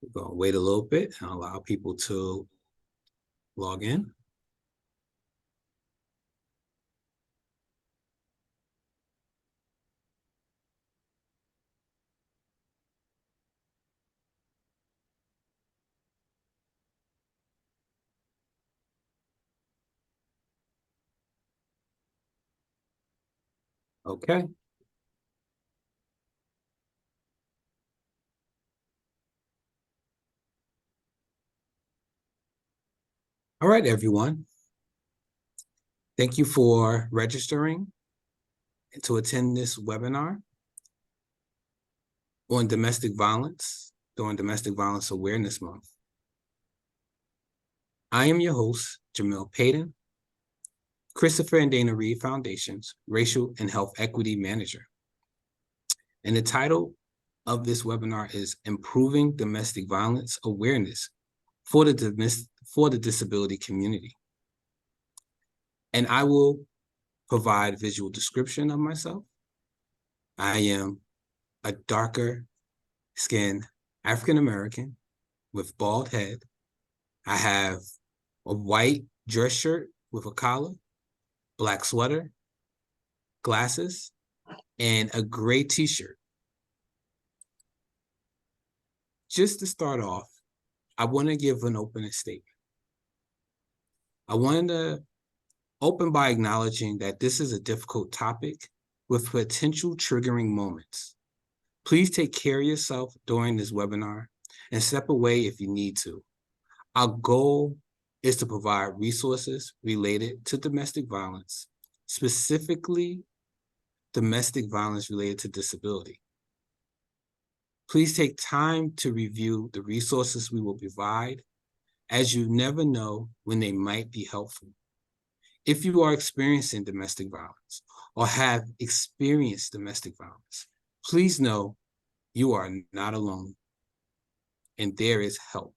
We're going to wait a little bit and allow people to log in. Okay. All right, everyone. Thank you for registering to attend this webinar on domestic violence during Domestic Violence Awareness Month. I am your host, Jamil Payton, Christopher and Dana Reed Foundation's Racial and Health Equity Manager. And the title of this webinar is Improving Domestic Violence Awareness for the disability community. And I will provide visual description of myself. I am a darker skinned African-American with bald head. I have a white dress shirt with a collar, black sweater, glasses, and a gray t-shirt. Just to start off, I want to give an opening statement. I wanted to open by acknowledging that this is a difficult topic with potential triggering moments. Please take care of yourself during this webinar and step away if you need to. Our goal is to provide resources related to domestic violence, specifically domestic violence related to disability. Please take time to review the resources we will provide, as you never know when they might be helpful. If you are experiencing domestic violence or have experienced domestic violence, please know you are not alone and there is help.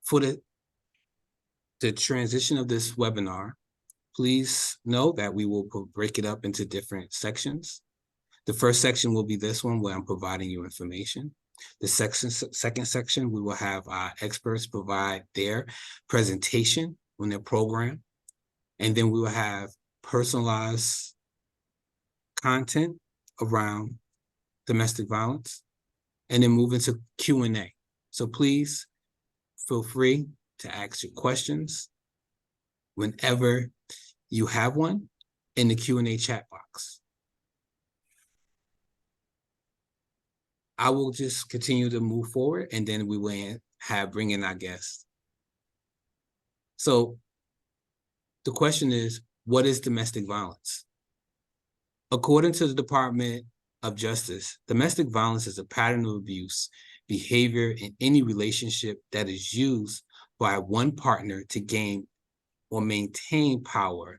For the transition of this webinar, please know that we will break it up into different sections. The first section will be this one where I'm providing you information. The second section, we will have our experts provide their presentation on their program. And then we will have personalized content around domestic violence, and then move into Q&A. So please feel free to ask your questions whenever you have one in the Q&A chat box. I will just continue to move forward, and then we will bring in our guests. So the question is, what is domestic violence? According to the Department of Justice, domestic violence is a pattern of abuse behavior in any relationship that is used by one partner to gain or maintain power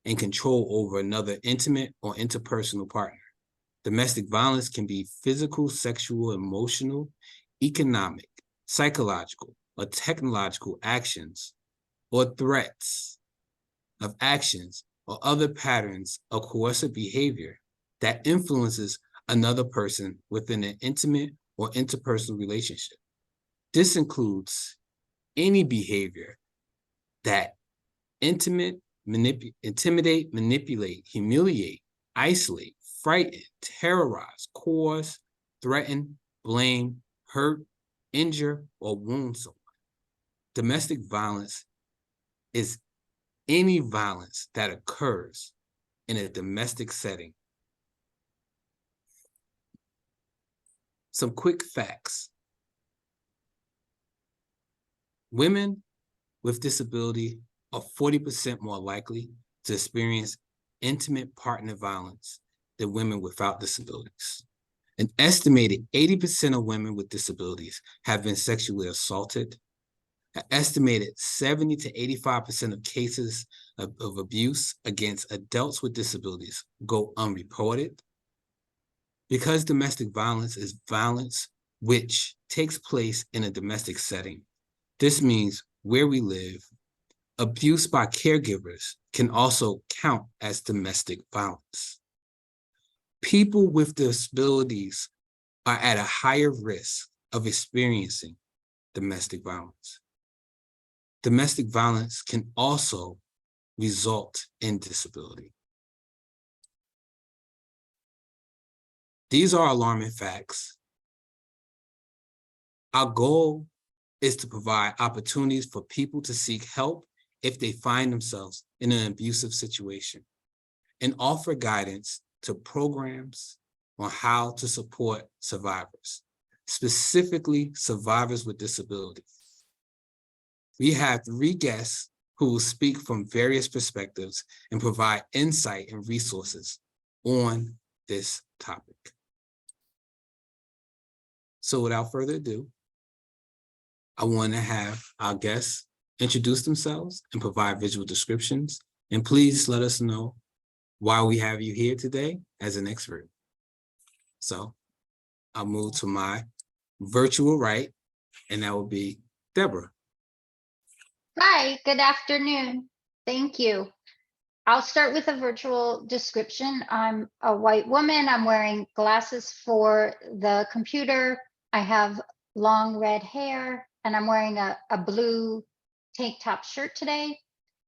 and control over another intimate or interpersonal partner. Domestic violence can be physical, sexual, emotional, economic, psychological, or technological actions or threats of actions or other patterns of coercive behavior that influences another person within an intimate or interpersonal relationship. This includes any behavior that intimidate, manipulate, humiliate, isolate, frighten, terrorize, cause, threaten, blame, hurt, injure, or wound someone. Domestic violence is any violence that occurs in a domestic setting. Some quick facts. Women with disability are 40% more likely to experience intimate partner violence than women without disabilities. An estimated 80% of women with disabilities have been sexually assaulted. An estimated 70 to 85% of cases of abuse against adults with disabilities go unreported. Because domestic violence is violence which takes place in a domestic setting, this means where we live, abuse by caregivers can also count as domestic violence. People with disabilities are at a higher risk of experiencing domestic violence. Domestic violence can also result in disability. These are alarming facts. Our goal is to provide opportunities for people to seek help if they find themselves in an abusive situation, and offer guidance to programs on how to support survivors, specifically survivors with disabilities. We have 3 guests who will speak from various perspectives and provide insight and resources on this topic. So without further ado, I want to have our guests introduce themselves and provide visual descriptions. And please let us know why we have you here today as an expert. So I'll move to my virtual right, and that will be Deborah. Hi, good afternoon. Thank you. I'll start with a virtual description. I'm a white woman. I'm wearing glasses for the computer. I have long red hair, and I'm wearing a blue tank top shirt today.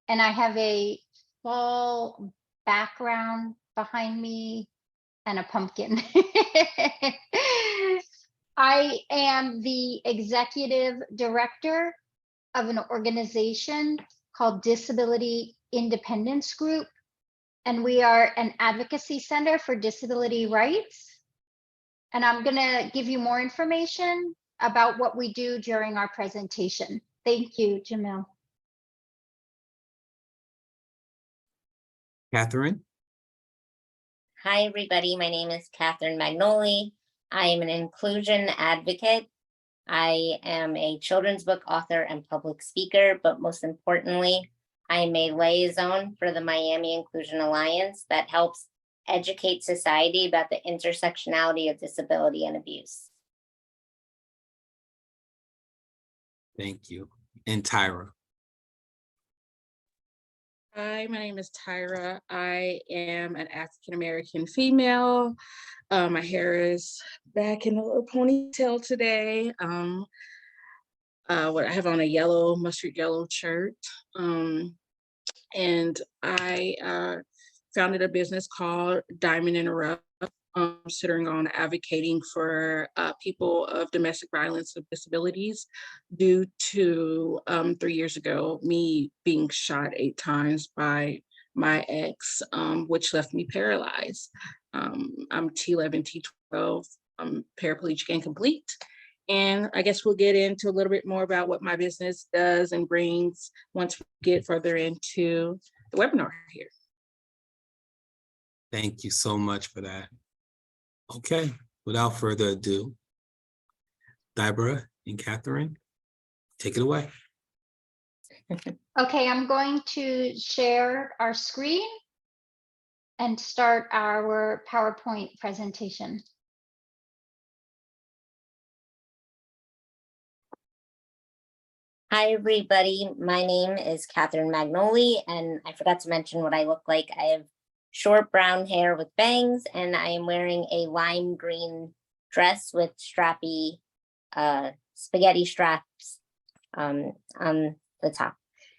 And I have a fall background behind me and a pumpkin. I am the executive director of an organization called Disability Independence Group, and we are an advocacy center for disability rights. And I'm going to give you more information about what we do during our presentation. Thank you, Jamil. Catherine. Hi, everybody. My name is Catherine Magnoli. I am an inclusion advocate. I am a children's book author and public speaker, but most importantly, I am a liaison for the Miami Inclusion Alliance that helps educate society about the intersectionality of disability and abuse. Thank you. And Tyra. Hi, my name is Tyra. I am an African-American female. My hair is back in a little ponytail today. What I have on a yellow, mustard yellow shirt. And I founded a business called Diamond in a Rough, centering on advocating for people of domestic violence of disabilities due to 3 years ago, me being shot 8 times by my ex, which left me paralyzed. I'm T11, T12, I'm paraplegic incomplete. And I guess we'll get into a little bit more about what my business does and brings once we get further into the webinar here. Thank you so much for that. Okay, without further ado, Deborah and Catherine, take it away. Okay, I'm going to share our screen and start our PowerPoint presentation. Hi, everybody. My name is Catherine Magnoli, and I forgot to mention what I look like. I have short brown hair with bangs, and I am wearing a lime green dress with strappy spaghetti straps on the top.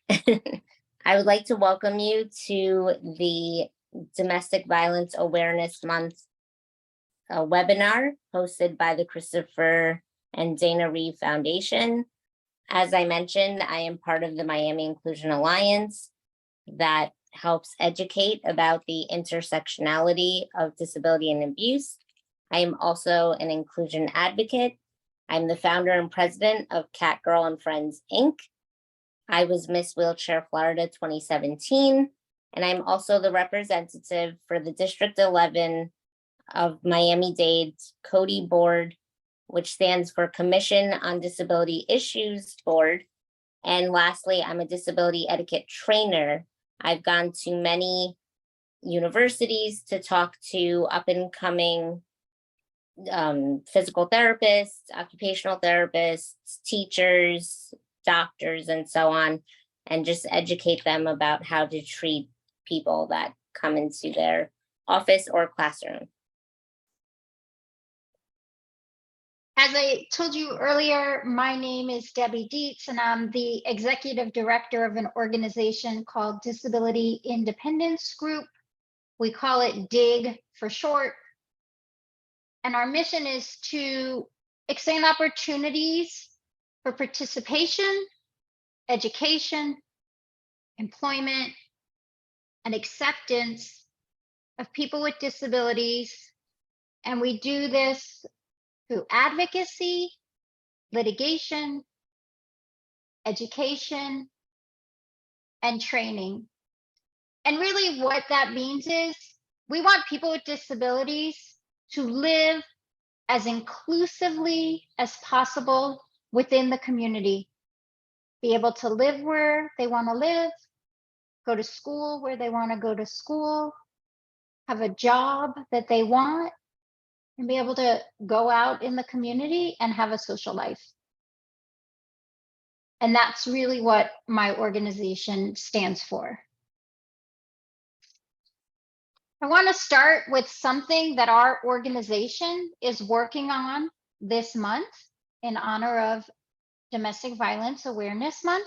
I would like to welcome you to the Domestic Violence Awareness Month webinar hosted by the Christopher and Dana Reeve Foundation. As I mentioned, I am part of the Miami Inclusion Alliance that helps educate about the intersectionality of disability and abuse. I am also an inclusion advocate. I'm the founder and president of Cat Girl and Friends, Inc. I was Miss Wheelchair Florida 2017, and I'm also the representative for the District 11 of Miami-Dade's CODI board, which stands for Commission on Disability Issues Board. And lastly, I'm a disability etiquette trainer. I've gone to many universities to talk to up and coming physical therapists, occupational therapists, teachers, doctors, and so on, and just educate them about how to treat people that come into their office or classroom. As I told you earlier, my name is Debbie Dietz, and I'm the executive director of an organization called Disability Independence Group. We call it DIG for short. And our mission is to expand opportunities for participation, education, employment, and acceptance of people with disabilities. And we do this through advocacy, litigation, education, and training. And really what that means is we want people with disabilities to live as inclusively as possible within the community, be able to live where they want to live, go to school where they want to go to school, have a job that they want, and be able to go out in the community and have a social life. And that's really what my organization stands for. I want to start with something that our organization is working on this month in honor of Domestic Violence Awareness Month.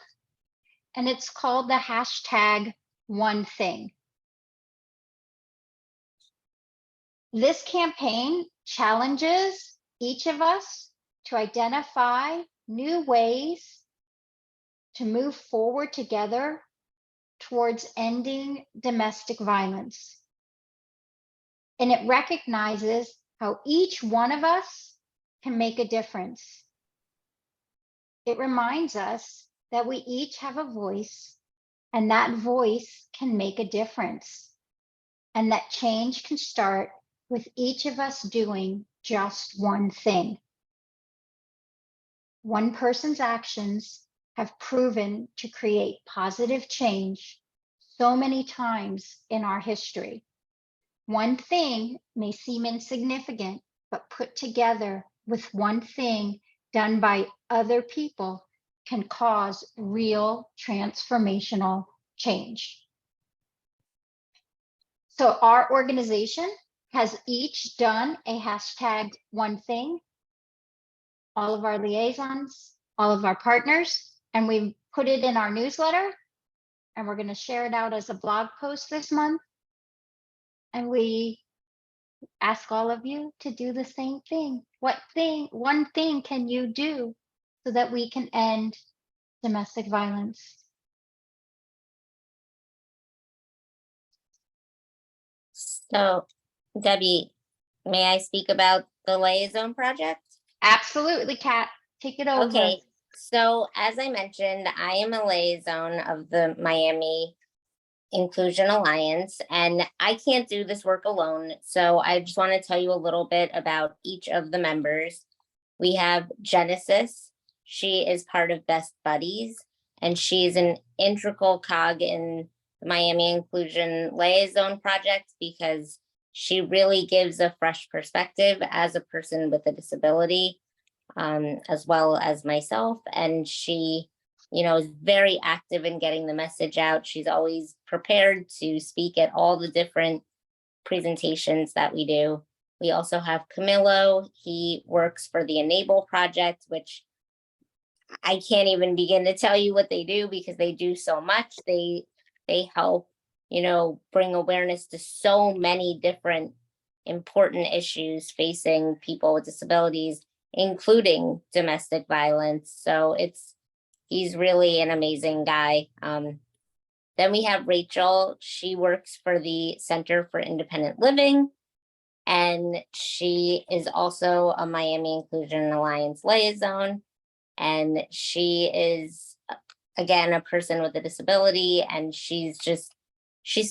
And it's called the hashtag One Thing. This campaign challenges each of us to identify new ways to move forward together towards ending domestic violence. And it recognizes how each one of us can make a difference. It reminds us that we each have a voice, and that voice can make a difference. And that change can start with each of us doing just one thing. One person's actions have proven to create positive change so many times in our history. One thing may seem insignificant, but put together with one thing done by other people can cause real transformational change. So our organization has each done a hashtag One Thing, all of our liaisons, all of our partners, and we've put it in our newsletter, and we're going to share it out as a blog post this month. And we ask all of you to do the same thing. One thing can you do so that we can end domestic violence? So, Debbie, may I speak about the Liaison Project? Absolutely, Kat. Take it over. Okay, so as I mentioned, I am a liaison of the Miami Inclusion Alliance, and I can't do this work alone. So I just want to tell you a little bit about each of the members. We have Genesis. She is part of Best Buddies, and she's an integral cog in the Miami Inclusion Liaison Project because she really gives a fresh perspective as a person with a disability, as well as myself. And she, is very active in getting the message out. She's always prepared to speak at all the different presentations that we do. We also have Camilo. He works for the Enable Project, which I can't even begin to tell you what they do because they do so much. They help, bring awareness to so many different important issues facing people with disabilities, including domestic violence. So he's really an amazing guy. Then we have Rachel. She works for the Center for Independent Living, and she is also a Miami Inclusion Alliance liaison. And she is, again, a person with a disability, and she's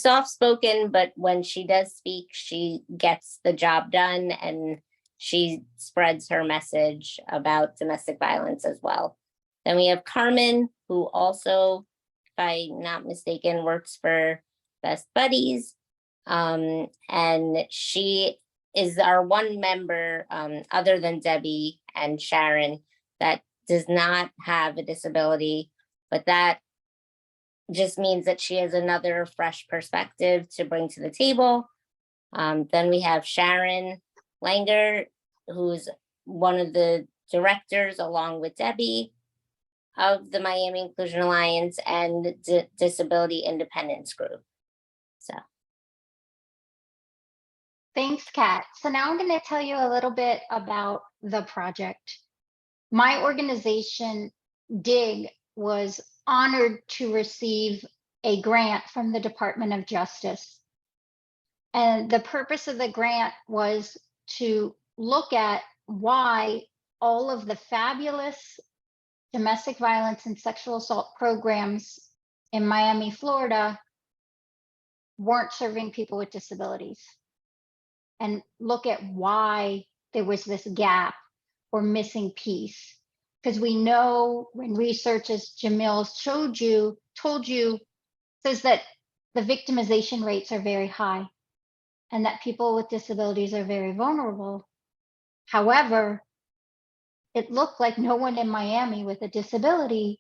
soft-spoken, but when she does speak, she gets the job done, and she spreads her message about domestic violence as well. Then we have Carmen, who also, if I'm not mistaken, works for Best Buddies. And she is our one member, other than Debbie and Sharon, that does not have a disability, but that just means that she has another fresh perspective to bring to the table. Then we have Sharon Langer, who's one of the directors, along with Debbie, of the Miami Inclusion Alliance and Disability Independence Group. So, Thanks, Kat. So now I'm going to tell you a little bit about the project. My organization, DIG, was honored to receive a grant from the Department of Justice. And the purpose of the grant was to look at why all of the fabulous domestic violence and sexual assault programs in Miami, Florida, weren't serving people with disabilities, and look at why there was this gap or missing piece. Because we know when research, as Jamil told you, says that the victimization rates are very high and that people with disabilities are very vulnerable. However, it looked like no one in Miami with a disability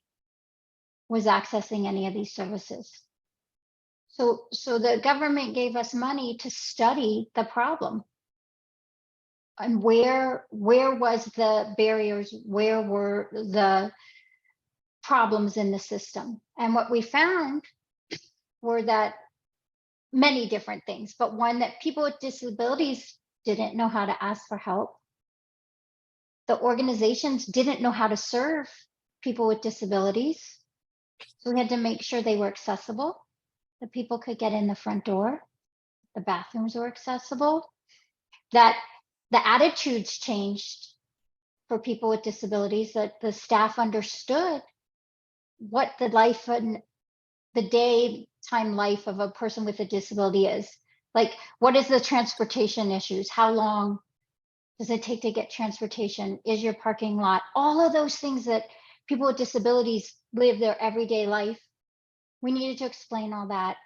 was accessing any of these services. So the government gave us money to study the problem. And where was the barriers? Where were the problems in the system? And what we found were that many different things, but one, that people with disabilities didn't know how to ask for help. The organizations didn't know how to serve people with disabilities. So we had to make sure they were accessible, that people could get in the front door, the bathrooms were accessible, that the attitudes changed for people with disabilities, that the staff understood what the life and the daytime life of a person with a disability is. Like, what is the transportation issues? How long does it take to get transportation? Is your parking lot? All of those things that people with disabilities live their everyday life. We needed to explain all that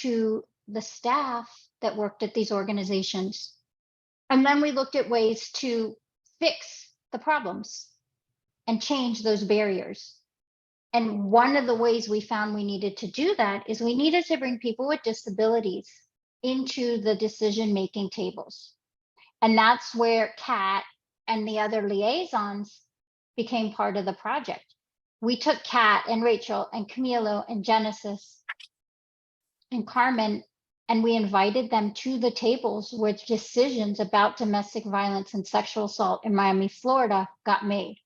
to the staff that worked at these organizations. And then we looked at ways to fix the problems and change those barriers. And one of the ways we found we needed to do that is we needed to bring people with disabilities into the decision-making tables. And that's where Kat and the other liaisons became part of the project. We took Kat and Rachel and Camilo and Genesis and Carmen, and we invited them to the tables where decisions about domestic violence and sexual assault in Miami, Florida got made.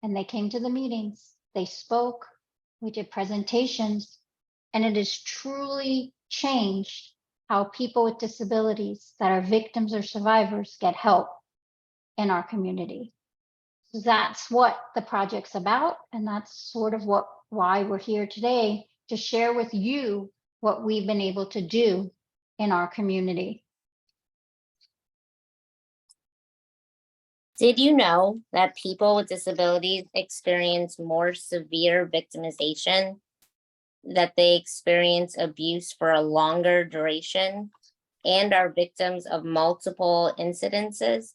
And they came to the meetings, they spoke, we did presentations, and it has truly changed how people with disabilities that are victims or survivors get help in our community. So that's what the project's about, and that's sort of why we're here today, to share with you what we've been able to do in our community. did you know that people with disabilities experience more severe victimization, that they experience abuse for a longer duration, and are victims of multiple incidences?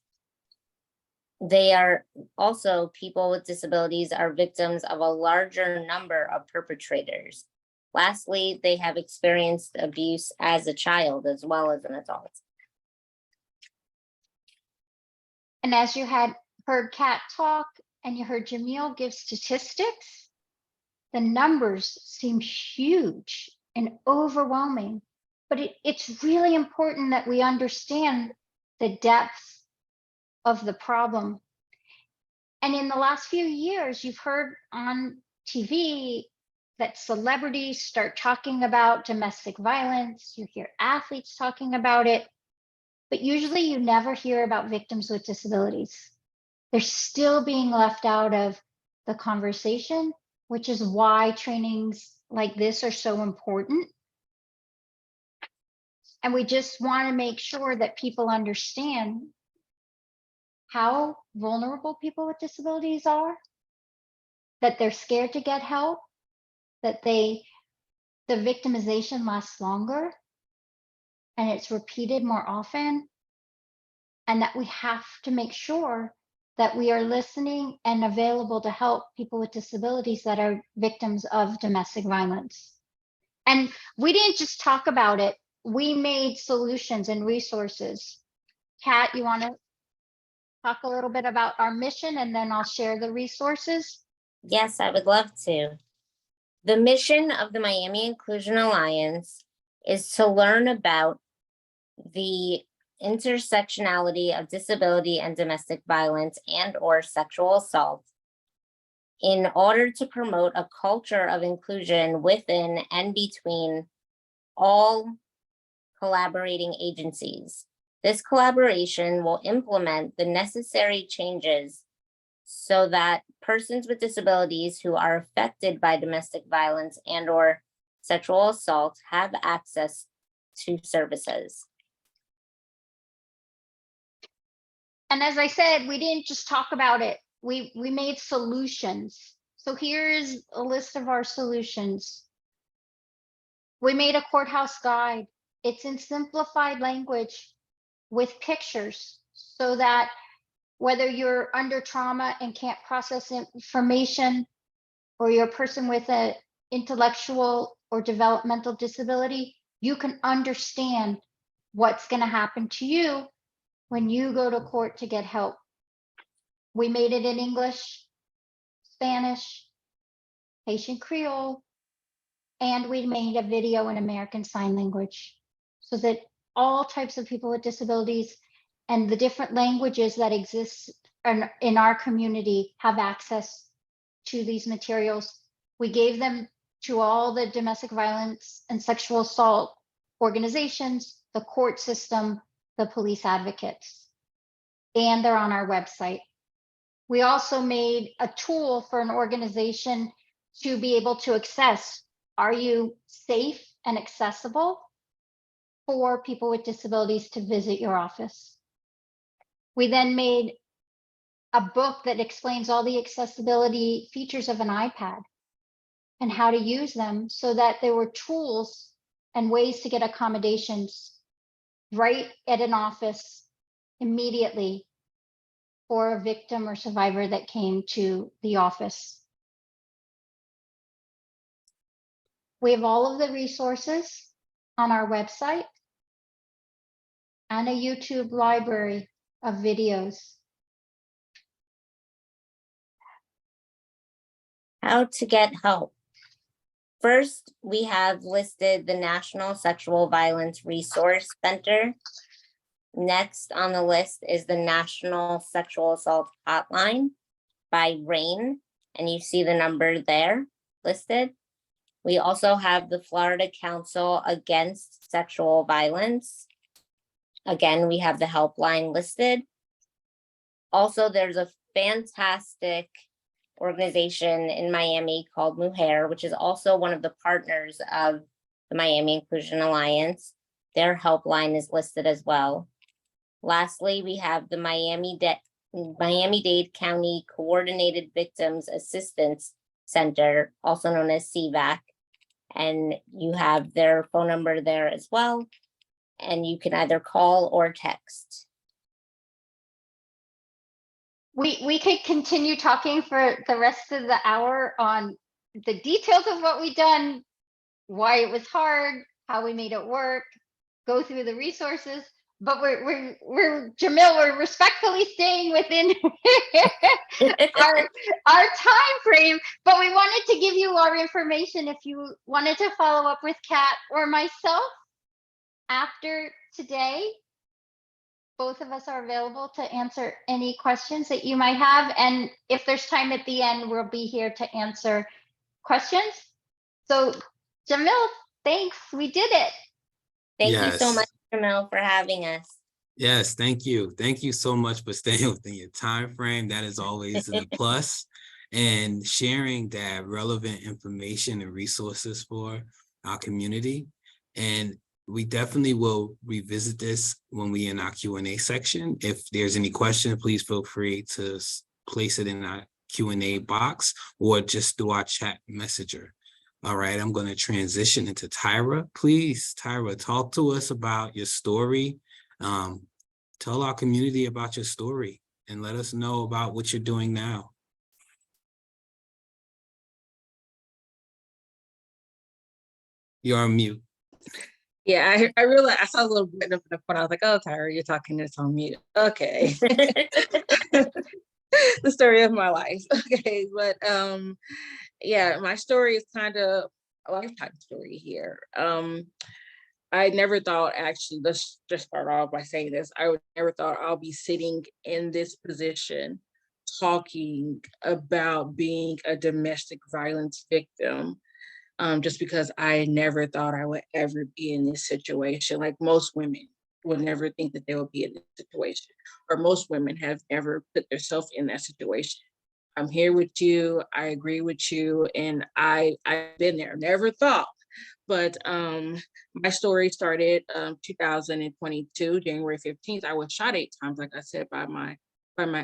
They are also, people with disabilities are victims of a larger number of perpetrators. Lastly, they have experienced abuse as a child as well as an adult. And as you had heard Kat talk and you heard Jamil give statistics, the numbers seem huge and overwhelming, but it's really important that we understand the depth of the problem. And in the last few years, you've heard on TV that celebrities start talking about domestic violence. You hear athletes talking about it, but usually you never hear about victims with disabilities. They're still being left out of the conversation, which is why trainings like this are so important. And we just want to make sure that people understand how vulnerable people with disabilities are, that they're scared to get help, that the victimization lasts longer and it's repeated more often, and that we have to make sure that we are listening and available to help people with disabilities that are victims of domestic violence. And we didn't just talk about it, we made solutions and resources. Kat, you want to talk a little bit about our mission and then I'll share the resources? Yes, I would love to. The mission of the Miami Inclusion Alliance is to learn about the intersectionality of disability and domestic violence and/or sexual assault in order to promote a culture of inclusion within and between all collaborating agencies. This collaboration will implement the necessary changes so that persons with disabilities who are affected by domestic violence and/or sexual assault have access to services. And as I said, we didn't just talk about it. We made solutions. So here's a list of our solutions. We made a courthouse guide. It's in simplified language with pictures so that whether you're under trauma and can't process information, or you're a person with an intellectual or developmental disability, you can understand what's going to happen to you when you go to court to get help. We made it in English, Spanish, Haitian Creole, and we made a video in American Sign Language so that all types of people with disabilities and the different languages that exist in our community have access to these materials. We gave them to all the domestic violence and sexual assault organizations, the court system, the police advocates, and they're on our website. We also made a tool for an organization to be able to access, are you safe and accessible for people with disabilities to visit your office? We then made a book that explains all the accessibility features of an iPad and how to use them so that there were tools and ways to get accommodations right at an office immediately for a victim or survivor that came to the office. We have all of the resources on our website and a YouTube library of videos. How to get help. First, we have listed the National Sexual Violence Resource Center. Next on the list is the National Sexual Assault Hotline by RAINN, and you see the number there listed. We also have the Florida Council Against Sexual Violence. Again, we have the helpline listed. Also, there's a fantastic organization in Miami called Mujer, which is also one of the partners of the Miami Inclusion Alliance. Their helpline is listed as well. Lastly, we have the Miami-Dade County Coordinated Victims Assistance Center, also known as CVAC. And you have their phone number there as well. And you can either call or text. We could continue talking for the rest of the hour on the details of what we've done, why it was hard, how we made it work, go through the resources. But we're Jamil, we're respectfully staying within our time frame. But we wanted to give you our information if you wanted to follow up with Kat or myself after today. Both of us are available to answer any questions that you might have. And if there's time at the end, we'll be here to answer questions. So Jamil, thanks, we did it. Thank you so Yes. much, Jamil, for having us. Yes, thank you. Thank you so much for staying within your time frame. That is always a plus. And sharing that relevant information and resources for our community. And we definitely will revisit this when we in our Q&A section. If there's any question, please feel free to place it in our Q&A box or just through our chat messenger. All right, I'm going to transition into Tyra. Please, Tyra, talk to us about your story. Tell our community about your story and let us know about what you're doing now. You're on mute. Yeah, I realized I saw a little bit of the phone. I was like, oh, Tyra, you're talking this on mute. Okay. The story of my life. Okay. But yeah, my story is kind of a lifetime story here. I never thought, actually, let's just start off by saying this. I would never thought I'll be sitting in this position talking about being a domestic violence victim, just because I never thought I would ever be in this situation. Like most women would never think that they would be in this situation, or most women have never put themselves in that situation. I'm here with you. I agree with you, and I've been there. Never thought, but my story started 2022, January 15th. I was shot 8 times, like I said, by my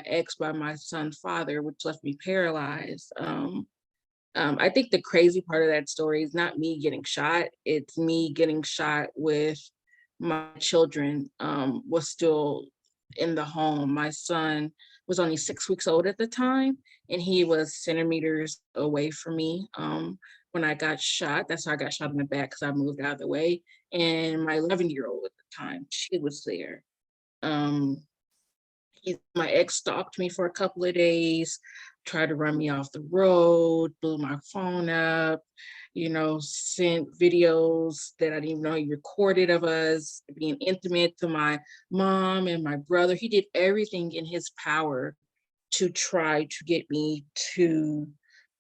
ex, by my son's father, which left me paralyzed. I think the crazy part of that story is not me getting shot. It's me getting shot with my children was still in the home. My son was only 6 weeks old at the time, and he was centimeters away from me when I got shot. That's how I got shot in the back, because I moved out of the way. And my 11-year-old at the time, she was there. Um, my ex stalked me for a couple of days, tried to run me off the road, blew my phone up, sent videos that I didn't even know he recorded of us being intimate to my mom and my brother. He did everything in his power to try to get me to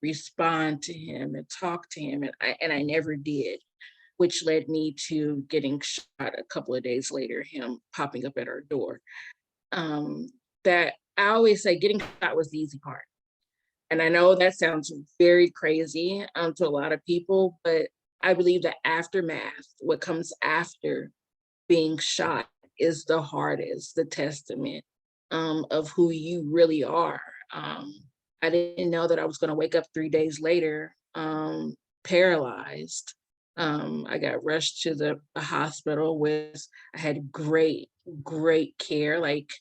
respond to him and talk to him. And I never did, which led me to getting shot a couple of days later, him popping up at our door. That I always say getting shot was the easy part. And I know that sounds very crazy to a lot of people, but I believe the aftermath, what comes after being shot, is the hardest, the testament of who you really are. I didn't know that I was going to wake up 3 days later paralyzed. I got rushed to the hospital with, I had great care. Like,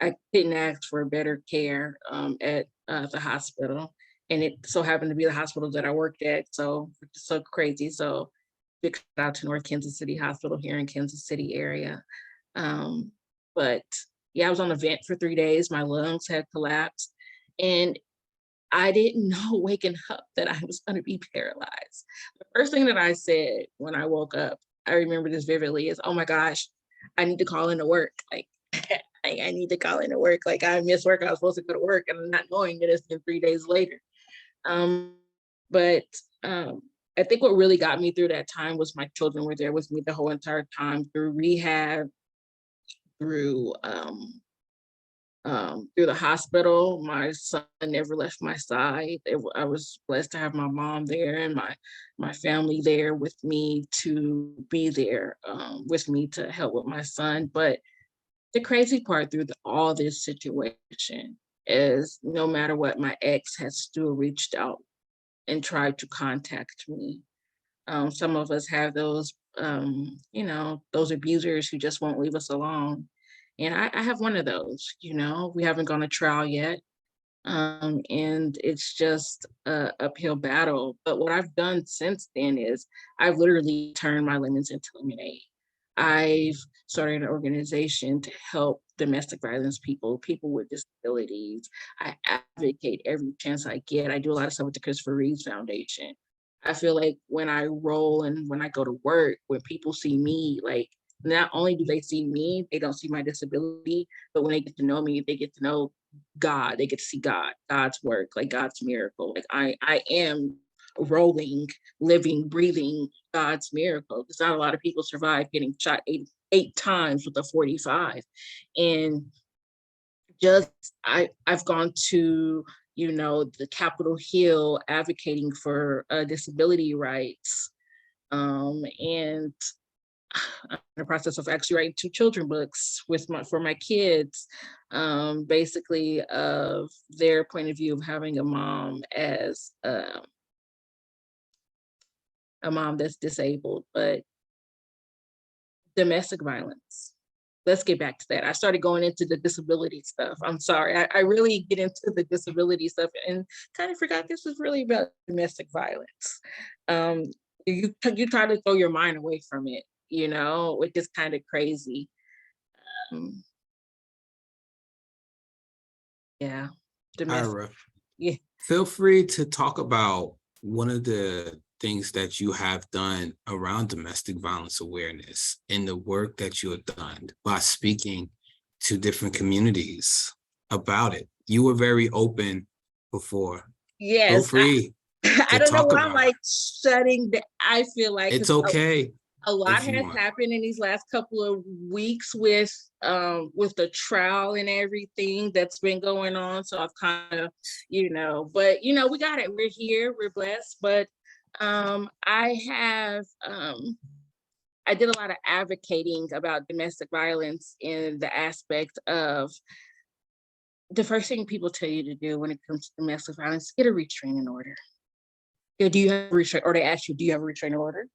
I couldn't ask for better care at the hospital. And it so happened to be the hospital that I worked at. So it's so crazy. So big shout out to North Kansas City Hospital here in Kansas City area. But yeah, I was on a vent for 3 days. My lungs had collapsed. And I didn't know waking up that I was going to be paralyzed. The first thing that I said when I woke up, I remember this vividly, is, oh my gosh, I need to call into work. Like, I need to call into work. Like, I missed work. I was supposed to go to work, and I'm not knowing that it's been 3 days later. But I think what really got me through that time was my children were there with me the whole entire time, through rehab, through the hospital. My son never left my side. I was blessed to have my mom there and my family there with me, to be there with me to help with my son. But the crazy part through all this situation is, no matter what, my ex has still reached out and tried to contact me. Some of us have those, those abusers who just won't leave us alone. And I have one of those. We haven't gone to trial yet. And it's just a uphill battle. But what I've done since then is I've literally turned my lemons into lemonade. I've started an organization to help domestic violence people with disabilities. I advocate every chance I get. I do a lot of stuff with the Christopher Reeves Foundation. I feel like when I roll and when I go to work, when people see me, like, not only do they see me, they don't see my disability, but when they get to know me, they get to know God. They get to see God, God's work, like God's miracle. Like, I am rolling, living, breathing God's miracle. Because not a lot of people survive getting shot eight times with a 45. And just I've gone to the Capitol Hill advocating for disability rights, and I'm in the process of actually writing 2 children books for my kids, basically of their point of view of having a mom as a mom that's disabled. But domestic violence, let's get back to that. I started going into the disability stuff. I'm sorry. I really get into the disability stuff and kind of forgot this was really about domestic violence. You try to throw your mind away from it. which is kind of crazy. Um, yeah, domestic. Ira, Yeah. feel free to talk about one of the things that you have done around domestic violence awareness and the work that you have done by speaking to different communities about it. You were very open before. Feel Yes, free I to don't know talk why I'm about it. like shutting down. I feel like It's 'cause okay a lot if you has want. happened in these last couple of weeks with the trial and everything that's been going on. So I've kind of, but we got it. We're here, we're blessed. But I did a lot of advocating about domestic violence in the aspect of the first thing people tell you to do when it comes to domestic violence, get a restraining order. Yeah, do you have a restraint, or they ask you, do you have a restraining order?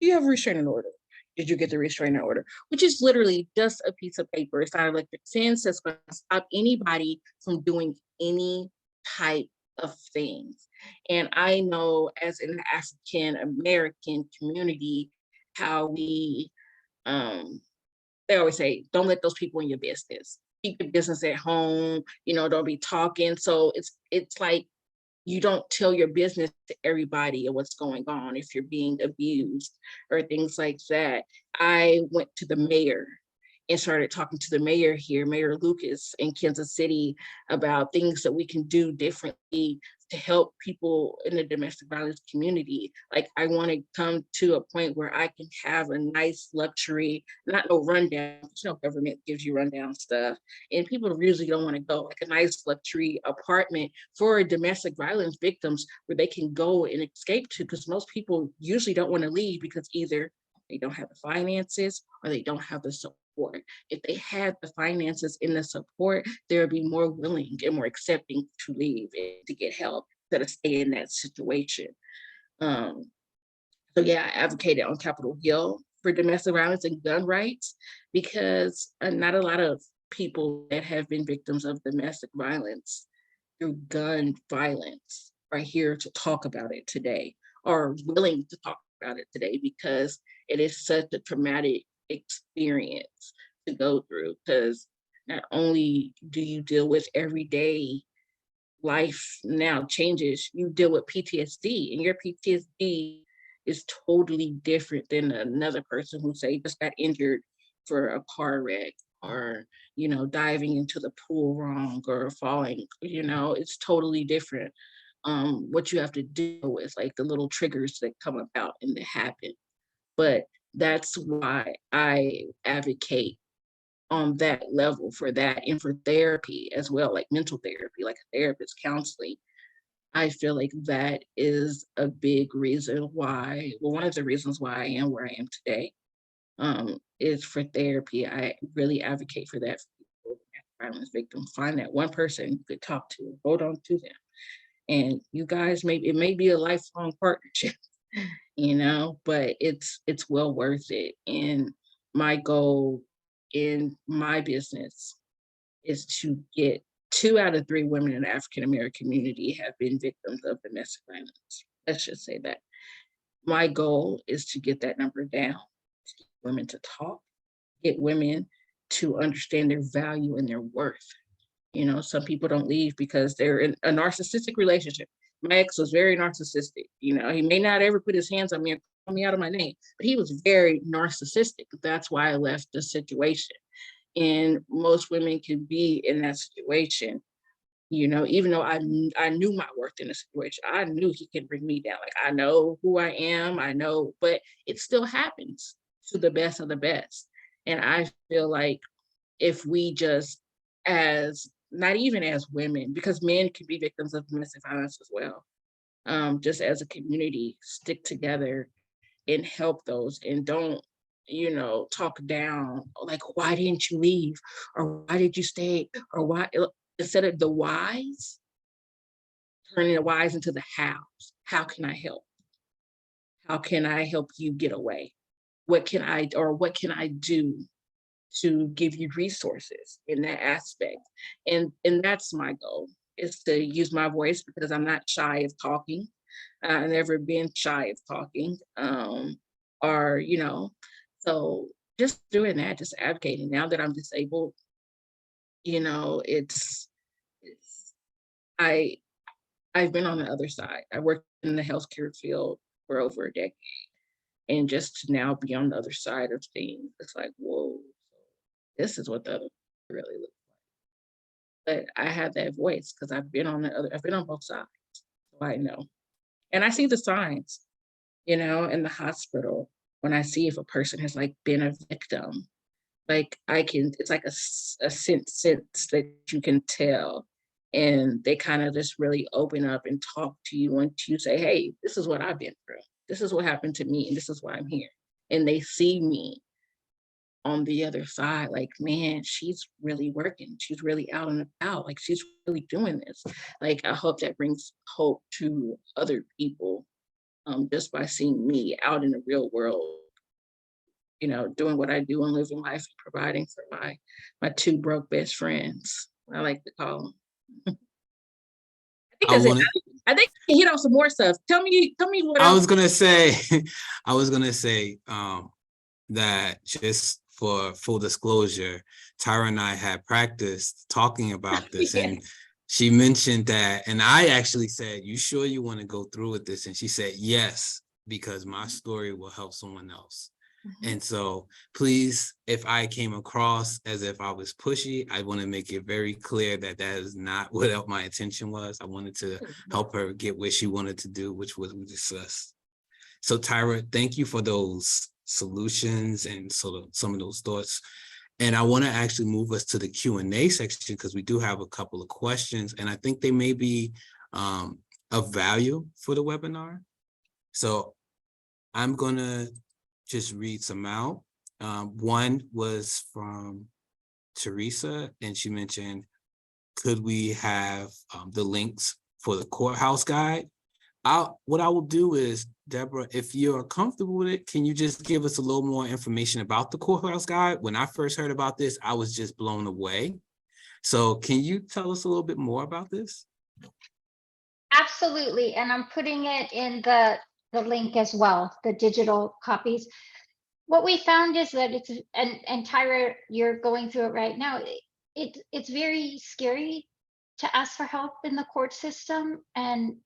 Do you have a restraining order? Did you get the restraining order? Which is literally just a piece of paper. It's not an electric fence that's going to stop anybody from doing any type of things. And I know as an African American community, how they always say, don't let those people in your business. Keep your business at home, don't be talking. So it's like you don't tell your business to everybody and what's going on if you're being abused or things like that. I went to the mayor and started talking to the mayor here, Mayor Lucas in Kansas City, about things that we can do differently to help people in the domestic violence community. Like, I want to come to a point where I can have a nice luxury, not no rundown, government gives you rundown stuff. And people usually don't want to go, like a nice luxury apartment for domestic violence victims where they can go and escape to, because most people usually don't want to leave because either they don't have the finances or they don't have the support. If they had the finances and the support, they would be more willing and more accepting to leave and to get help instead of stay in that situation. So yeah, I advocated on Capitol Hill for domestic violence and gun rights because not a lot of people that have been victims of domestic violence through gun violence are here to talk about it today, or willing to talk about it today, because it is such a traumatic experience to go through. Because not only do you deal with everyday life now changes, you deal with PTSD, and your PTSD is totally different than another person who say just got injured for a car wreck, or diving into the pool wrong or falling. It's totally different. What you have to deal with, like the little triggers that come about and that happen. But that's why I advocate on that level for that, and for therapy as well, like mental therapy, like a therapist counseling. I feel like that is a big reason why, well, one of the reasons why I am where I am today, is for therapy. I really advocate for that for people, violence victims. Find that one person you could talk to, hold on to them. And you guys, it may be a lifelong partnership, but it's well worth it. And my goal in my business is to get 2 out of 3 women in the African American community have been victims of domestic violence. Let's just say that. My goal is to get that number down, to get women to talk, get women to understand their value and their worth. Some people don't leave because they're in a narcissistic relationship. My ex was very narcissistic. He may not ever put his hands on me or call me out of my name, but he was very narcissistic. That's why I left the situation. And most women can be in that situation, even though I knew my worth in the situation. I knew he could bring me down. Like, I know who I am, I know, but it still happens to the best of the best. And I feel like if we just, as not even as women, because men can be victims of domestic violence as well, just as a community, stick together and help those, and don't talk down, like, why didn't you leave, or why did you stay, or why, instead of the whys, turning the whys into the hows. How can I help? How can I help you get away? What can I do to give you resources in that aspect? And that's my goal, is to use my voice, because I'm not shy of talking. I've never been shy of talking, or So just doing that, just advocating now that I'm disabled, it's I I've been on the other side. I worked in the healthcare field for over a decade. And just to now be on the other side of things, it's like, whoa, this is what the other really looks like. But I have that voice because I've been on both sides. So I know. And I see the signs, in the hospital when I see if a person has like been a victim. Like it's like a sense that you can tell. And they kind of just really open up and talk to you once you say, hey, this is what I've been through. This is what happened to me, and this is why I'm here. And they see me on the other side, like, man, she's really working. She's really out and about. Like, she's really doing this. Like, I hope that brings hope to other people, just by seeing me out in the real world, doing what I do and living life and providing for my two broke best friends. I like to call them. I think I that's it. want I think you hit on some more stuff. Tell me what I else. was gonna say, I was gonna say that just for full disclosure, Tyra and I had practiced talking about this, Yeah. and she mentioned that, and I actually said, "You sure you want to go through with this?" And she said, "Yes, because my story will help someone else." And so please, if I came across as if I was pushy, I want to make it very clear that that is not what my intention was. I wanted to help her get what she wanted to do, which was we discussed. So Tyra, thank you for those solutions and sort of some of those thoughts. And I want to actually move us to the Q&A section because we do have a couple of questions, and I think they may be of value for the webinar. So I'm going to just read some out. One was from Teresa, and she mentioned, could we have the links for the courthouse guide? What I will do is, Deborah, if you're comfortable with it, can you just give us a little more information about the courthouse guide? When I first heard about this, I was just blown away. So can you tell us a little bit more about this? Absolutely. And I'm putting it in the link as well, the digital copies. What we found is that and Tyra, you're going through it right now. It's very scary to ask for help in the court system. And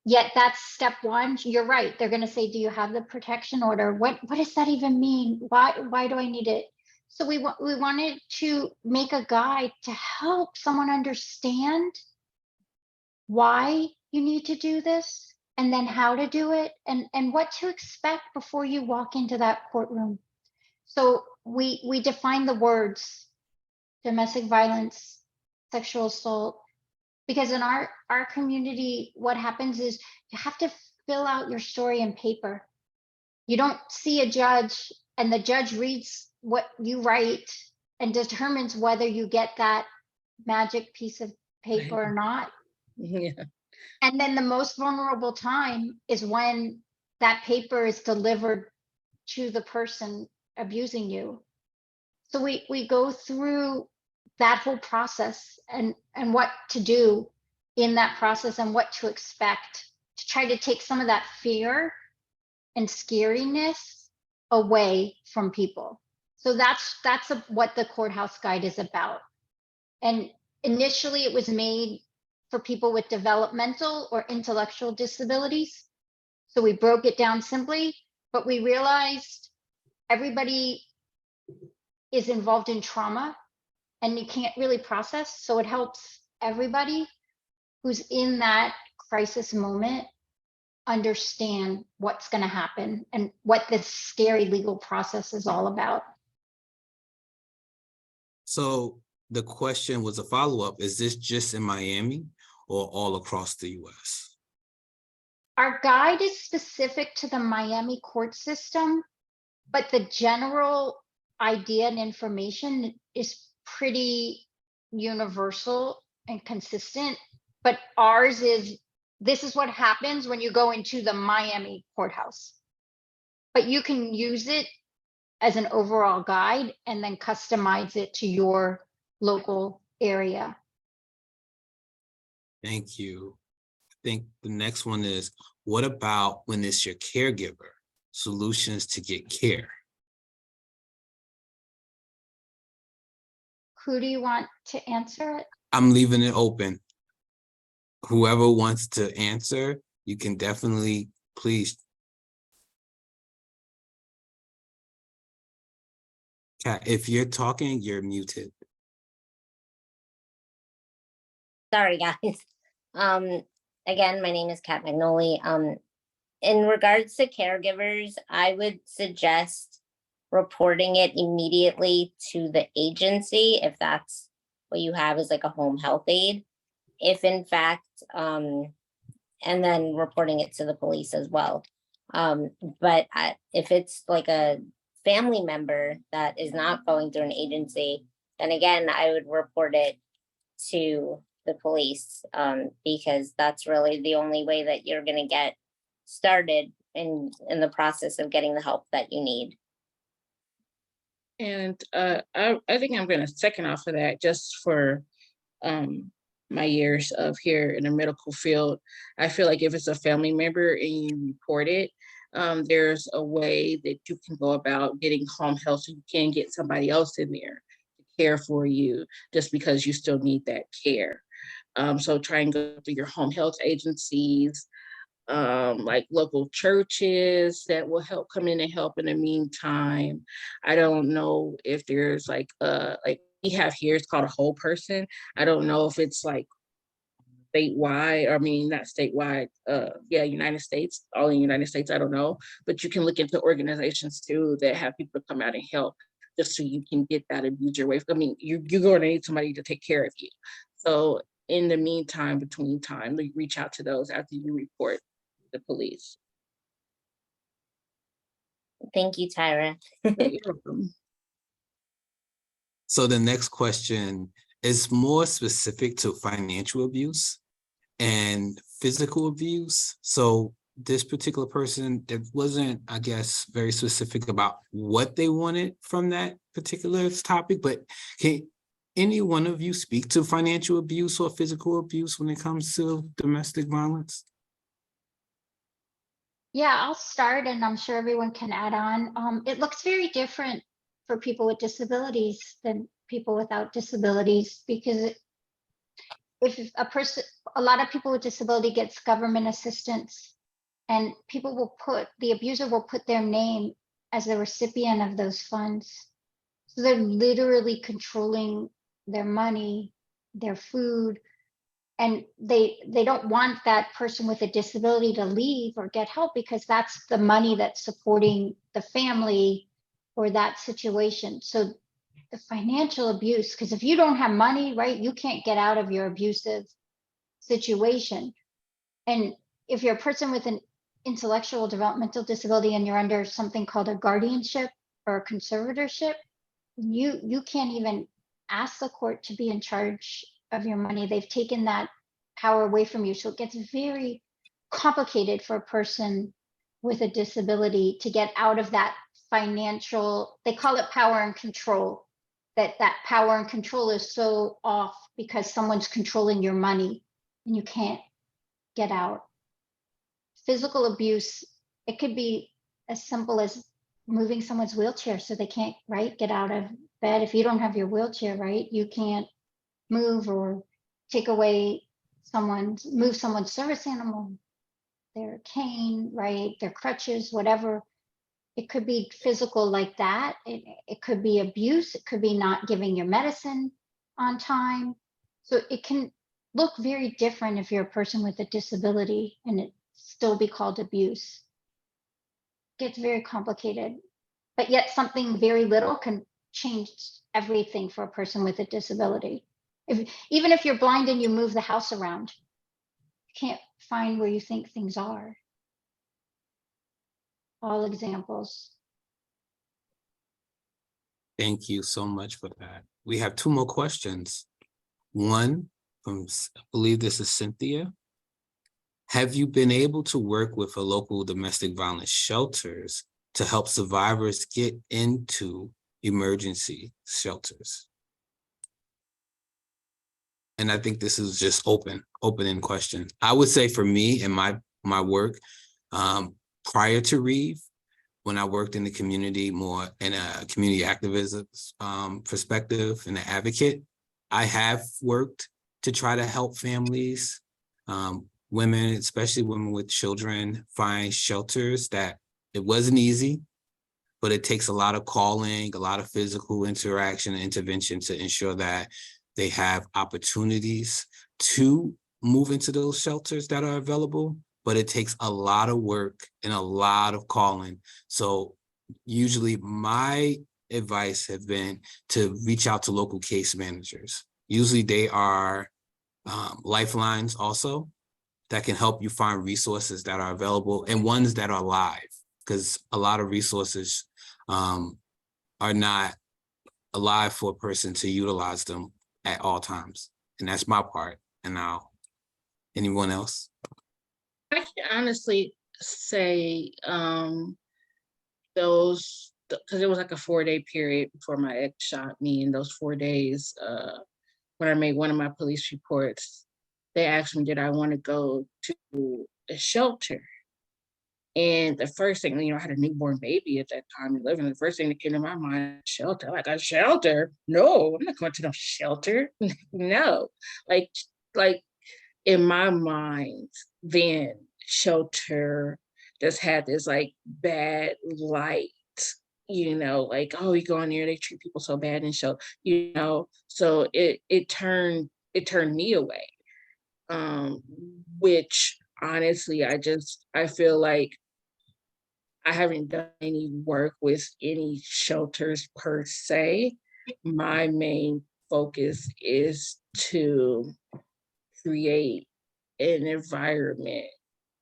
yet that's step one. You're right. They're going to say, do you have the protection order? What does that even mean? Why do I need it? So we wanted to make a guide to help someone understand why you need to do this, and then how to do it, and what to expect before you walk into that courtroom. So we define the words domestic violence, sexual assault, because in our community, what happens is you have to fill out your story in paper. You don't see a judge, and the judge reads what you write and determines whether you get that magic piece of paper or not. Yeah. And then the most vulnerable time is when that paper is delivered to the person abusing you. So we go through that whole process and what to do in that process and what to expect to try to take some of that fear and scariness away from people. So that's what the courthouse guide is about. And initially it was made for people with developmental or intellectual disabilities. So we broke it down simply, but we realized everybody is involved in trauma and you can't really process. So it helps everybody who's in that crisis moment understand what's going to happen and what this scary legal process is all about. So the question was a follow-up. Is this just in Miami or all across the US? Our guide is specific to the Miami court system, but the general idea and information is pretty universal and consistent. But ours is, this is what happens when you go into the Miami courthouse. But you can use it as an overall guide and then customize it to your local area. Thank you. I think the next one is, what about when it's your caregiver? Solutions to get care. Who do you want to answer it? I'm leaving it open. Whoever wants to answer, you can definitely, please. Kat, if you're talking, you're muted. Sorry, guys. Again, my name is Kat Magnoli. In regards to caregivers, I would suggest reporting it immediately to the agency if that's what you have as like a home health aide. If in fact, and then reporting it to the police as well. But if it's like a family member that is not going through an agency, then again, I would report it to the police, because that's really the only way that you're gonna get started in the process of getting the help that you need. And I think I'm gonna second off of that just for my years of here in the medical field. I feel like if it's a family member and you report it, there's a way that you can go about getting home health so you can get somebody else in there to care for you just because you still need that care. So try and go through your home health agencies, like local churches that will help come in and help in the meantime. I don't know if there's like we have here, it's called a whole person. I don't know if it's like statewide, I mean, not statewide, yeah, United States, all in United States, I don't know. But you can look into organizations too that have people come out and help just so you can get that abuse away. I mean, you're going to need somebody to take care of you. So in the meantime, between time, reach out to those after you report the police. Thank you, Tyra. You're welcome. So the next question is more specific to financial abuse and physical abuse. So this particular person, it wasn't, I guess, very specific about what they wanted from that particular topic, but can any one of you speak to financial abuse or physical abuse when it comes to domestic violence? Yeah, I'll start and I'm sure everyone can add on. It looks very different for people with disabilities than people without disabilities because if a lot of people with disability gets government assistance and the abuser will put their name as the recipient of those funds. So they're literally controlling their money, their food, and they don't want that person with a disability to leave or get help because that's the money that's supporting the family or that situation. So the financial abuse, because if you don't have money, right, you can't get out of your abusive situation. And if you're a person with an intellectual developmental disability and you're under something called a guardianship or a conservatorship, you can't even ask the court to be in charge of your money. They've taken that power away from you. So it gets very complicated for a person with a disability to get out of that financial, they call it power and control, that power and control is so off because someone's controlling your money and you can't get out. Physical abuse, it could be as simple as moving someone's wheelchair so they can't, right, get out of bed. If you don't have your wheelchair, right, you can't move, or take away move someone's service animal, their cane, right, their crutches, whatever. It could be physical like that. It could be abuse. It could be not giving your medicine on time. So it can look very different if you're a person with a disability and it still be called abuse. It gets very complicated, but yet something very little can change everything for a person with a disability. Even if you're blind and you move the house around, you can't find where you think things are. All examples. Thank you so much for that. We have two more questions. One from, I believe this is Cynthia. Have you been able to work with a local domestic violence shelters to help survivors get into emergency shelters? And I think this is just open-end question. I would say for me and my work, prior to Reeve, when I worked in the community more in a community activism perspective and an advocate. I have worked to try to help families, women, especially women with children, find shelters. That it wasn't easy, but it takes a lot of calling, a lot of physical interaction and intervention to ensure that they have opportunities to move into those shelters that are available. But it takes a lot of work and a lot of calling. So usually my advice have been to reach out to local case managers. Usually they are lifelines also that can help you find resources that are available and ones that are live, because a lot of resources are not alive for a person to utilize them at all times. And that's my part. And now, anyone else? I can honestly say those, because it was like a 4-day period before my ex shot me. In those 4 days, when I made one of my police reports, they asked me, did I want to go to a shelter? And the first thing, I had a newborn baby at that time, 11. The first thing that came to my mind, shelter. Like, a shelter? No, I'm not going to no shelter. No, like in my mind, then shelter just had this like bad light, like, oh, you go in there, they treat people so bad and so it turned me away. Which honestly, I feel like I haven't done any work with any shelters per se. My main focus is to create an environment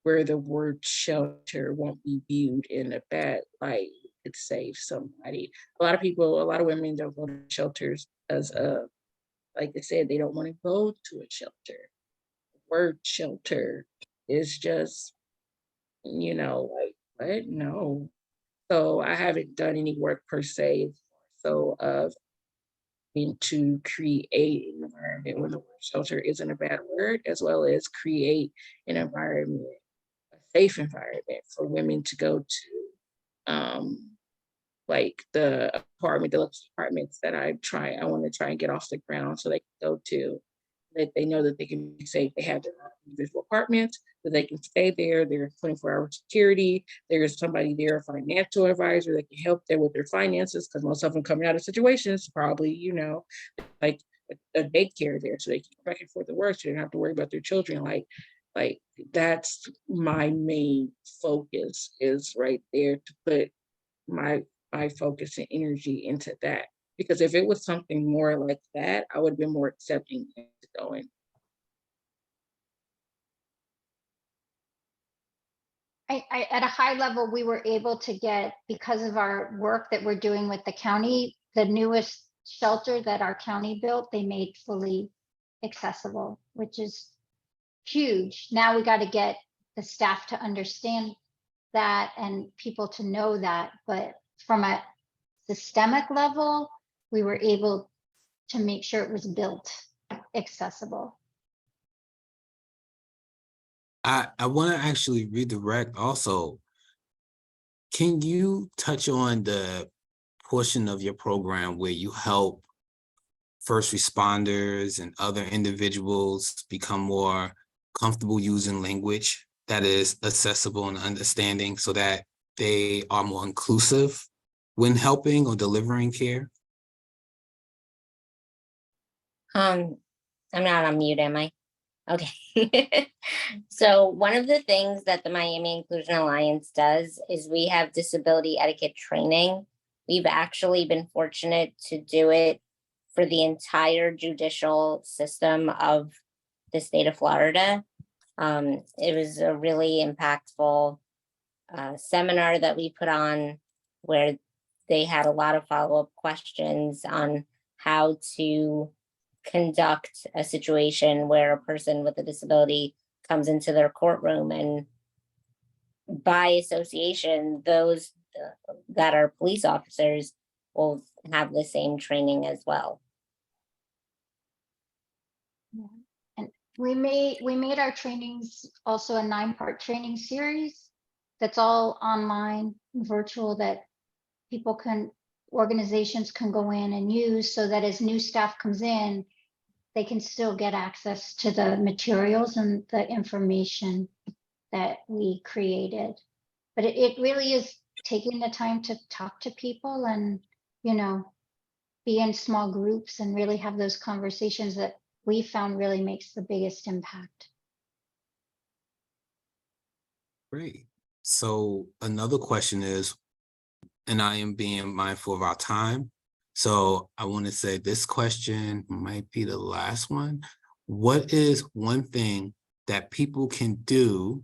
where the word shelter won't be viewed in a bad light. It saves somebody. A lot of women don't go to shelters as like I said, they don't want to go to a shelter. The word shelter is just, like, what? No. So I haven't done any work per se. So of to create an environment where the word shelter isn't a bad word, as well as create an environment, a safe environment for women to go to. Like the deluxe apartments that I want to try and get off the ground so they can go to, that they know that they can be safe. They have their individual apartments, that they can stay there. There's 24-hour security. There's somebody there, a financial advisor that can help them with their finances, because most of them coming out of situations, probably, like a daycare there, so they can go back and forth to work, so they don't have to worry about their children. Like that's my main focus, is right there, to put my focus and energy into that. Because if it was something more like that, I would have been more accepting to going. At a high level, we were able to get, because of our work that we're doing with the county, the newest shelter that our county built, they made fully accessible, which is huge. Now we got to get the staff to understand that and people to know that. But from a systemic level, we were able to make sure it was built accessible. I want to actually redirect also. Can you touch on the portion of your program where you help first responders and other individuals become more comfortable using language that is accessible and understanding, so that they are more inclusive when helping or delivering care? I'm not on mute, am I? Okay. So one of the things that the Miami Inclusion Alliance does is we have disability etiquette training. We've actually been fortunate to do it for the entire judicial system of the state of Florida. It was a really impactful seminar that we put on, where they had a lot of follow-up questions on how to conduct a situation where a person with a disability comes into their courtroom, and by association, those that are police officers will have the same training as well. And we made our trainings also a 9-part training series that's all online, virtual, that people can, organizations can go in and use, so that as new staff comes in, they can still get access to the materials and the information that we created. But it really is taking the time to talk to people and, you know, be in small groups and really have those conversations that we found really makes the biggest impact. Great. So another question is, and I am being mindful of our time. So I want to say this question might be the last one. What is one thing that people can do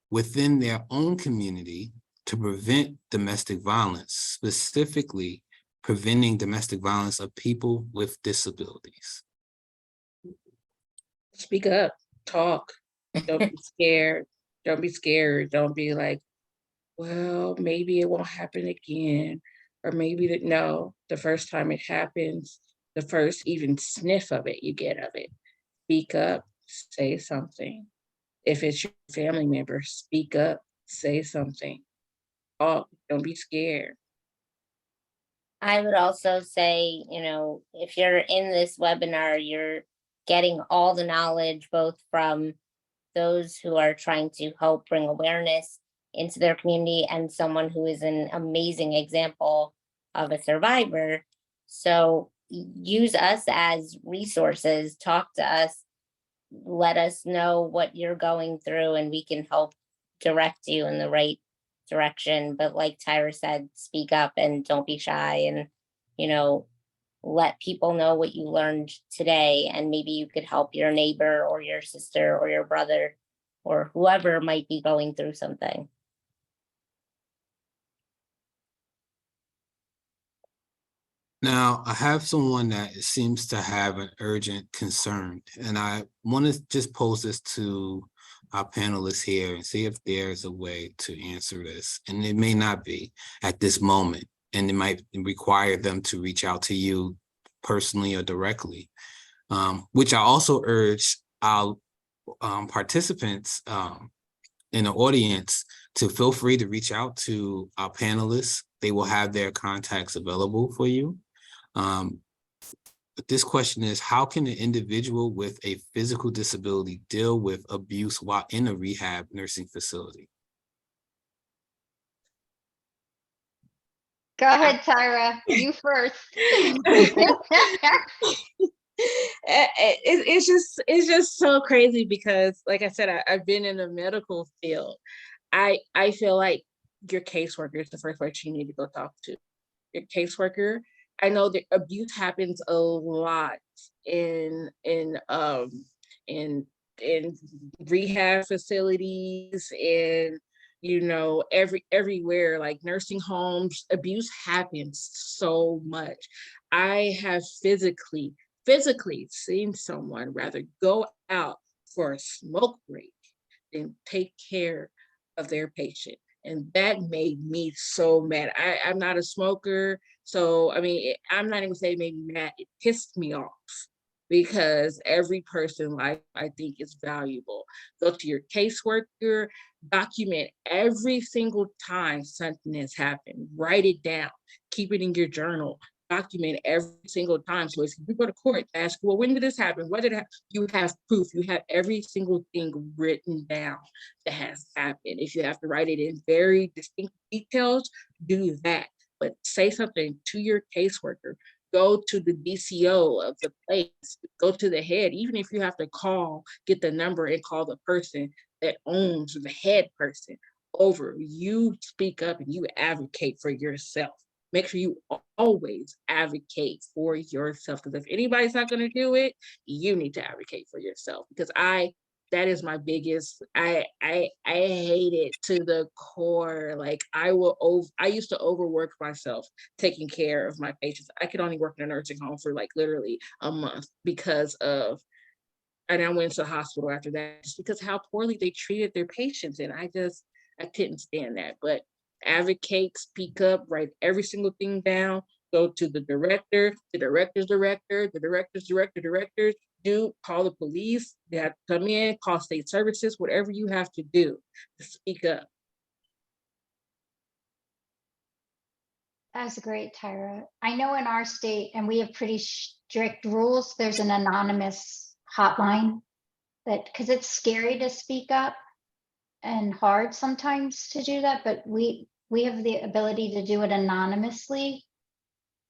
within their own community to prevent domestic violence, specifically preventing domestic violence of people with disabilities? Speak up, talk, don't be scared. Don't be scared. Don't be like, well, maybe it won't happen again. Or maybe that no, the first time it happens, the first even sniff of it you get of it. Speak up, say something. If it's your family member, speak up, say something. Oh, don't be scared. I would also say, if you're in this webinar, you're getting all the knowledge, both from those who are trying to help bring awareness into their community and someone who is an amazing example of a survivor. So use us as resources, talk to us, let us know what you're going through, and we can help direct you in the right direction. But like Tyra said, speak up and don't be shy, and let people know what you learned today, and maybe you could help your neighbor or your sister or your brother or whoever might be going through something. Now, I have someone that seems to have an urgent concern, and I want to just pose this to our panelists here and see if there's a way to answer this. And it may not be at this moment, and it might require them to reach out to you personally or directly, which I also urge our participants in the audience to feel free to reach out to our panelists. They will have their contacts available for you. But this question is, how can an individual with a physical disability deal with abuse while in a rehab nursing facility? Go ahead, Tyra, you first. It's just so crazy because, like I said, I've been in the medical field. I feel like your caseworker is the first person you need to go talk to. Your caseworker. I know that abuse happens a lot in rehab facilities, and everywhere, like nursing homes. Abuse happens so much. I have physically seen someone rather go out for a smoke break than take care of their patient. And that made me so mad. I'm not a smoker. So, I mean, I'm not even saying made me mad. It pissed me off because every person's life, I think, is valuable. Go to your caseworker, document every single time something has happened. Write it down. Keep it in your journal. Document every single time. So if you go to court, ask, well, when did this happen? What did it happen? You have proof. You have every single thing written down that has happened. If you have to write it in very distinct details, do that. But say something to your caseworker. Go to the DCO of the place. Go to the head. Even if you have to call, get the number and call the person that owns, the head person over. You speak up and you advocate for yourself. Make sure you always advocate for yourself, because if anybody's not going to do it, you need to advocate for yourself. Because that is my biggest, I hate it to the core. Like I used to overwork myself taking care of my patients. I could only work in a nursing home for like literally a month and I went to the hospital after that just because how poorly they treated their patients. And I couldn't stand that. But advocate, speak up, write every single thing down, go to the director, the director's director, the director's directors, call the police, they have to come in, call state services, whatever you have to do to speak up. That's great, Tyra. I know in our state, and we have pretty strict rules, there's an anonymous hotline that, because it's scary to speak up and hard sometimes to do that, but we have the ability to do it anonymously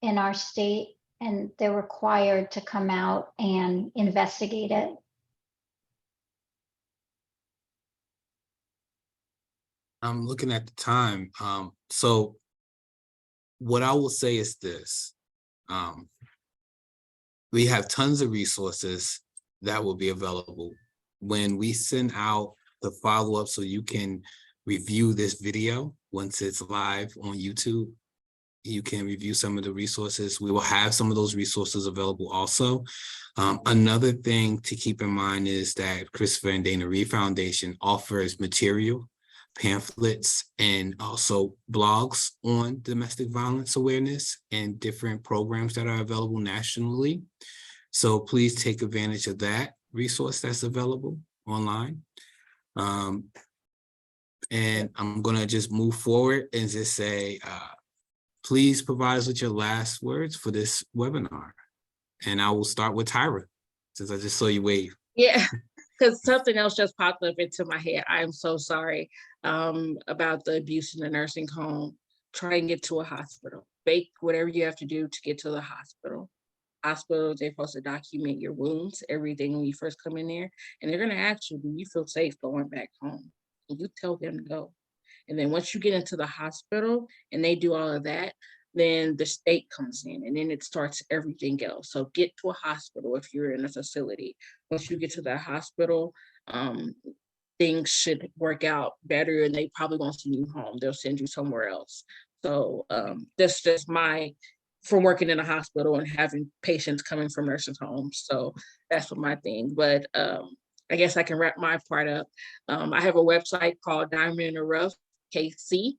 in our state, and they're required to come out and investigate it. I'm looking at the time. So what I will say is this. We have tons of resources that will be available. When we send out the follow-up so you can review this video once it's live on YouTube, you can review some of the resources. We will have some of those resources available also. Another thing to keep in mind is that Christopher and Dana Reed Foundation offers material, pamphlets, and also blogs on domestic violence awareness and different programs that are available nationally. So please take advantage of that resource that's available online. And I'm gonna just move forward and just say, please provide us with your last words for this webinar. And I will start with Tyra, since I just saw you wave. Yeah, because something else just popped up into my head. I'm so sorry about the abuse in the nursing home. Try and get to a hospital. Fake whatever you have to do to get to the hospital. Hospitals, they're supposed to document your wounds, everything when you first come in there. And they're going to ask you, do you feel safe going back home? And you tell them to go. And then once you get into the hospital and they do all of that, then the state comes in and then it starts everything else. So get to a hospital if you're in a facility. Once you get to that hospital, things should work out better and they probably won't send you home. They'll send you somewhere else. So that's just from working in a hospital and having patients coming from nursing homes. So that's what my thing. But I guess I can wrap my part up. I have a website called Diamond in the Rough KC.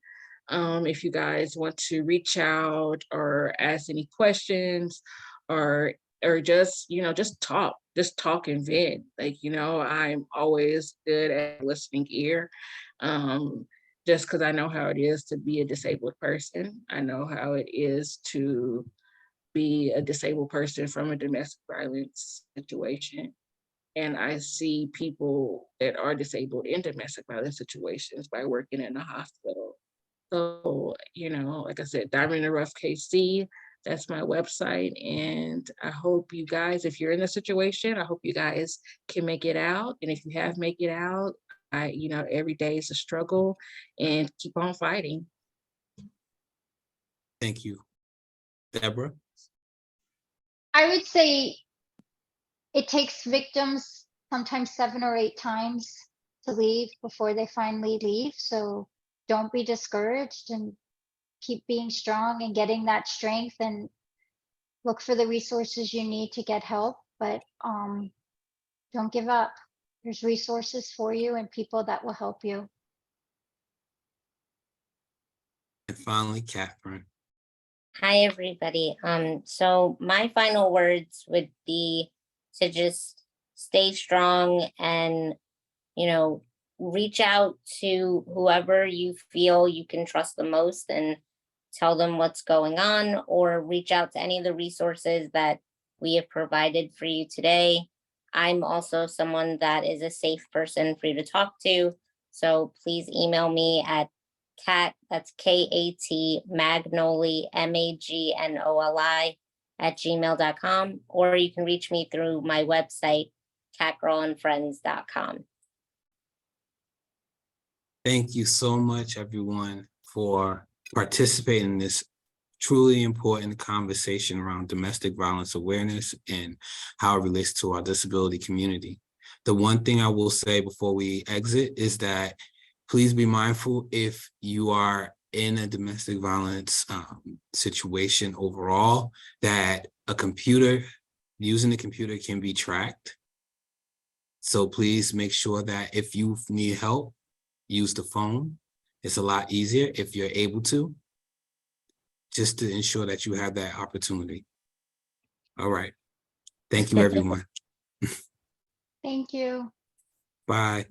If you guys want to reach out or ask any questions or just, just talk and vent. Like, I'm always good at listening ear. Just because I know how it is to be a disabled person. I know how it is to be a disabled person from a domestic violence situation. And I see people that are disabled in domestic violence situations by working in a hospital. So, like I said, Diamond in the Rough KC, that's my website. And I hope you guys, if you're in a situation, I hope you guys can make it out. And if you have make it out, every day is a struggle and keep on fighting. Thank you. Deborah? I would say it takes victims sometimes 7 or 8 times to leave before they finally leave. So don't be discouraged and keep being strong and getting that strength and look for the resources you need to get help. But don't give up. There's resources for you and people that will help you. And finally, Catherine. Hi, everybody. So my final words would be to just stay strong and, reach out to whoever you feel you can trust the most and tell them what's going on, or reach out to any of the resources that we have provided for you today. I'm also someone that is a safe person for you to talk to. So please email me at Kat, that's KAT Magnoli, MAGNOLI @gmail.com, or you can reach me through my website, catgirlandfriends.com. Thank you so much, everyone, for participating in this truly important conversation around domestic violence awareness and how it relates to our disability community. The one thing I will say before we exit is that please be mindful if you are in a domestic violence situation overall, that using a computer can be tracked. So please make sure that if you need help, use the phone. It's a lot easier if you're able to, just to ensure that you have that opportunity. All right. Thank you, everyone. Thank you. Bye.